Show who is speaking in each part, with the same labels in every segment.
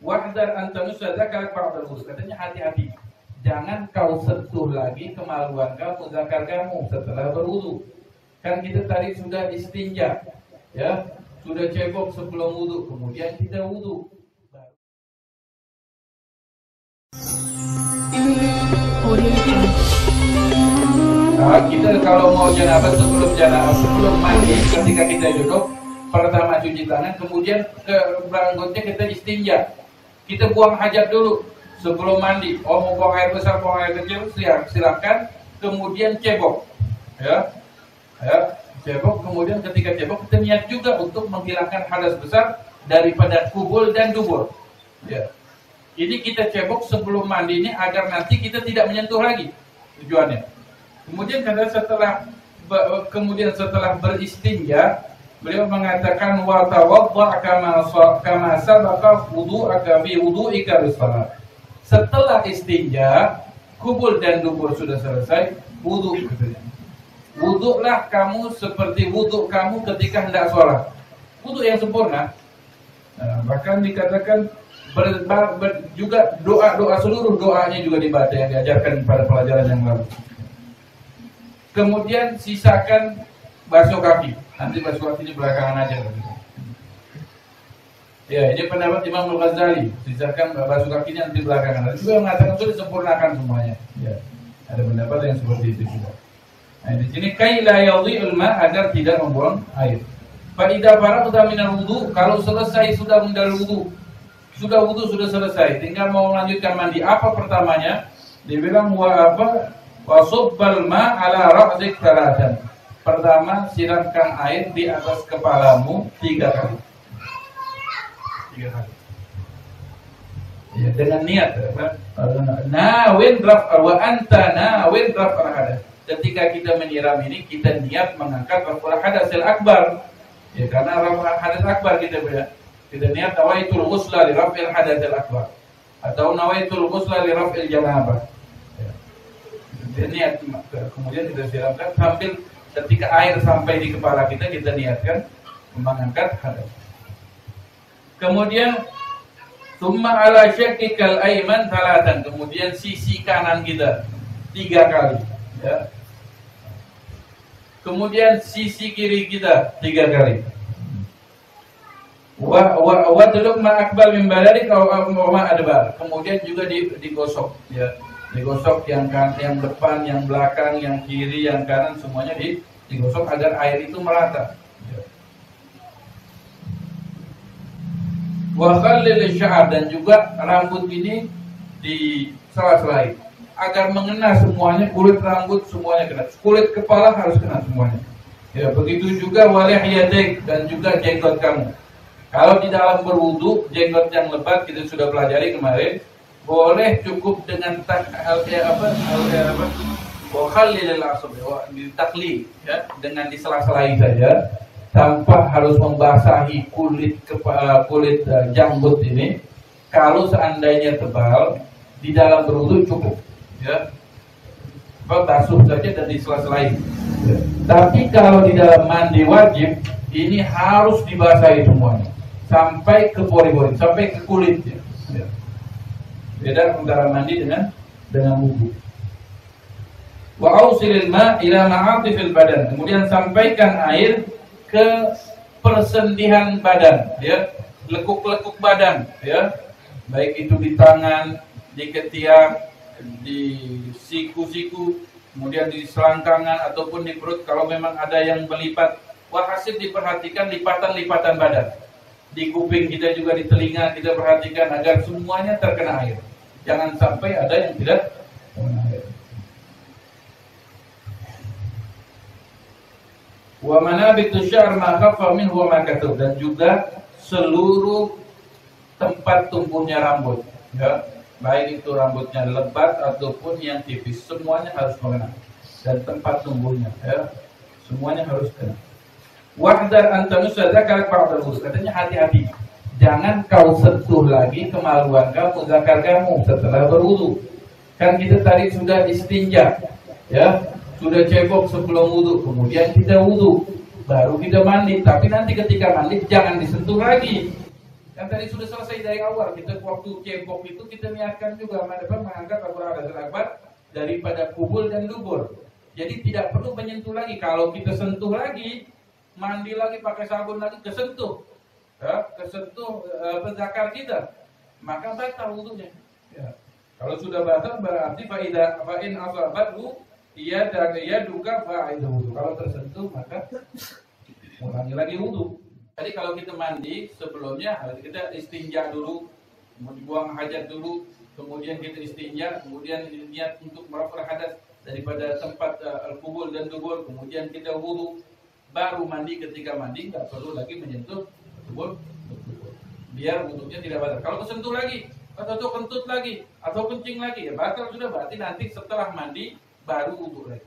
Speaker 1: Wahdar antamusa zakar ba'dal wudu. Katanya hati-hati. Jangan kau sentuh lagi kemaluan kamu, zakar kamu setelah berwudu. Kan kita tadi sudah istinja, ya, sudah cebok sebelum wudu, kemudian kita wudu. Nah, kita kalau mau janabah sebelum mandi, ketika kita junub, pertama cuci tangan, kemudian ke berangkutnya kita istinja. Kita buang hajat dulu sebelum mandi. Oh, mau buang air besar, buang air kecil, silakan. Kemudian cebok, ya, cebok. Kemudian ketika cebok kita niat juga untuk menghilangkan hadas besar daripada kubul dan dubur. Ya. Ini kita cebok sebelum mandi ini agar nanti kita tidak menyentuh lagi, tujuannya. Kemudian setelah beristinja, beliau mengatakan wa tawadda kama sabaqa wudu'aka fi wudu'ika lis-shalah. Setelah istinja, kubul dan dubur sudah selesai, wudu katanya. Wudulah kamu seperti wudu kamu ketika hendak sholat. Wudu yang sempurna. Nah, bahkan dikatakan juga doa seluruh doanya juga dibaca yang diajarkan pada pelajaran yang lalu. Kemudian sisakan basuh kaki. Nanti basuh kaki ini belakangan aja. Ya, ini pendapat Imam Al-Ghazali. Sisakan basuh kakinya nanti belakangan. Ada juga yang mengatakan sudah disempurnakan semuanya. Ya, ada pendapat yang seperti itu juga. Nah, di sini kai la yadhi'ul ma, agar tidak membuang air. Fa idza faragta minal wudu, kalau selesai sudah menjalani wudu. Sudah wudu sudah selesai, tinggal mau melanjutkan mandi. Apa pertamanya? Dibilang wa subbal ma ala ra'sik thalathan. Pertama, siramkan air di atas kepalamu 3 kali. 3 kali. Ya, dengan niat nawin raf'a wa anta nawin raf'a hadas. Ketika kita menyiram ini, kita niat mengangkat raf'ul hadasil akbar. Ya, karena raf'ul hadas akbar kita niat nawaitul ghusla li raf'il hadatsil akbar atau nawaitul ghusla li raf'il janabah. Ya. Kita niat, kemudian kita siramkan sambil ketika air sampai di kepala kita niatkan mengangkat hadas. Kemudian summa ala syaqqikal ayman thalathan, kemudian sisi kanan kita 3 kali, ya. Kemudian sisi kiri kita 3 kali. Wa tuluk ma akbal min baladik aw ma adbar. Kemudian juga digosok, ya. Digosok yang depan, yang belakang, yang kiri, yang kanan, semuanya digosok agar air itu merata. Ya. Wa khallil sya'ar, dan juga rambut ini disela-selai agar mengena semuanya, kulit rambut semuanya kena. Kulit kepala harus kena semuanya. Ya, begitu juga walihyatik, dan juga jenggot kamu. Kalau di dalam berwudu, jenggot yang lebat kita sudah pelajari kemarin, boleh cukup dengan ditakli, ya, dengan disela-selai saja, tanpa harus membasahi kulit janggut ini. Kalau seandainya tebal, di dalam berwudu cukup, ya, basuh saja dan disela-selai. Ya. Tapi kalau di dalam mandi wajib, ini harus dibasahi semuanya, sampai ke pori-pori, sampai ke kulitnya. Ya. Beda antara mandi dengan wudu. Wa ausilil ma ila ma'atifil badan. Kemudian sampaikan air ke persendihan badan, ya, lekuk-lekuk badan, ya. Baik itu di tangan, di ketiak, di siku-siku, kemudian di selangkangan ataupun di perut kalau memang ada yang melipat. Walhasil diperhatikan lipatan-lipatan badan. Di kuping kita juga, di telinga kita perhatikan agar semuanya terkena air. Jangan sampai ada yang tidak terkena air. Wa manabitu syar ma khaffa minhu wa ma kathur, dan juga seluruh tempat tumbuhnya rambut, ya. Baik itu rambutnya lebat ataupun yang tipis, semuanya harus kena. Dan tempat tumbuhnya, ya, semuanya harus kena. Wahdar antamusa zakar ba'dal wudu. Katanya hati-hati. Jangan kau sentuh lagi kemaluan kamu, zakar kamu setelah berwudu. Kan kita tadi sudah istinja, ya, sudah cebok sebelum wudu, kemudian kita wudu, baru kita mandi. Tapi nanti ketika mandi jangan disentuh lagi. Kan tadi sudah selesai dari awal, kita waktu cebok itu kita niatkan juga mengangkat hadatul akbar daripada kubul dan dubur. Jadi tidak perlu menyentuh lagi. Kalau kita sentuh lagi, mandi lagi pakai sabun lagi, kesentuh zakar kita, maka batal wudunya. Ya. Kalau sudah batal berarti fa'in asabathu ia duka fa'idhu wudu. Kalau tersentuh maka ulangi lagi wudu. Jadi kalau kita mandi sebelumnya kita istinja dulu, buang hajat dulu, kemudian kita istinja, kemudian niat untuk merafah hadas daripada tempat al-kubul dan dubur, kemudian kita wudu, baru mandi. Ketika mandi nggak perlu lagi menyentuh kubul, biar wudunya tidak batal. Kalau kesentuh lagi, atau kentut lagi, atau kencing lagi, ya batal sudah. Berarti nanti setelah mandi baru wudu lagi.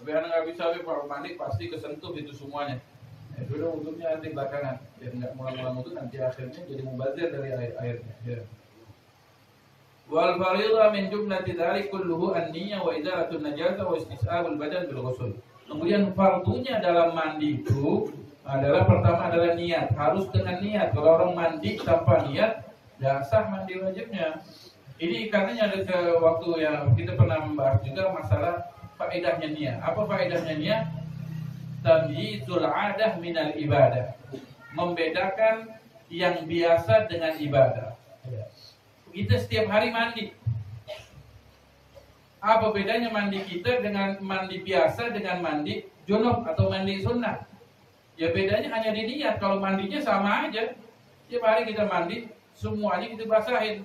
Speaker 1: Tapi anak nggak bisa, kalau mandi pasti kesentuh itu semuanya. Sudah wudunya nanti belakangan, biar nggak mulang-mulang wudu, nanti akhirnya jadi mubazir dari airnya. Ya. Wal fariidhah min jumlati dzalik kulluhu an-niyyah wa izalatun najasah wa istis'abul badan bil ghusl. Kemudian fardunya dalam mandi itu adalah pertama adalah niat, harus dengan niat. Kalau orang mandi tanpa niat, tidak sah mandi wajibnya. Ini ikannya ada ke waktu yang kita pernah membahas juga masalah faedahnya niat. Apa faedahnya niat? Tamyizul 'adah minal ibadah. Membedakan yang biasa dengan ibadah. Kita setiap hari mandi. Apa bedanya mandi kita dengan mandi biasa dengan mandi junub atau mandi sunnah? Ya bedanya hanya di niat. Kalau mandinya sama aja. Setiap hari kita mandi, semuanya kita basahin.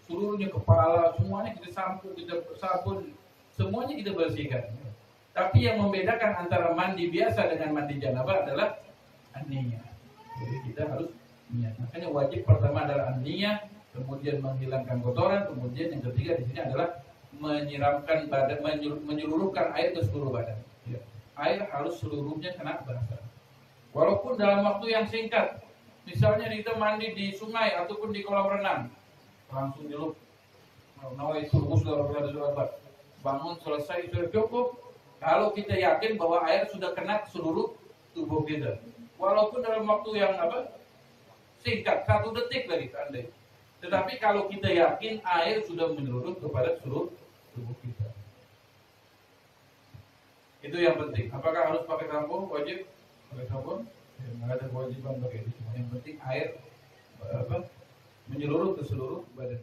Speaker 1: Seluruhnya kepala, semuanya kita sampo, kita sabun, semuanya kita bersihkan. Tapi yang membedakan antara mandi biasa dengan mandi janabah adalah an-niyah. Jadi kita harus niat. Makanya wajib pertama adalah an-niyah, kemudian menghilangkan kotoran, kemudian yang ketiga di sini adalah menyiramkan badan, menyeluruhkan air ke seluruh badan. Ya. Air harus seluruhnya kena basah. Walaupun dalam waktu yang singkat, misalnya kita mandi di sungai ataupun di kolam renang, langsung nyelup, bangun selesai sudah cukup. Kalau kita yakin bahwa air sudah kena seluruh tubuh kita, walaupun dalam waktu yang singkat, 1 detik lagi andai. Tetapi kalau kita yakin air sudah menyeluruh kepada seluruh tubuh kita, itu yang penting. Apakah harus pakai sampo? Wajib pakai sabun, nggak ada kewajiban pakai itu. Yang penting air menyeluruh ke seluruh badan.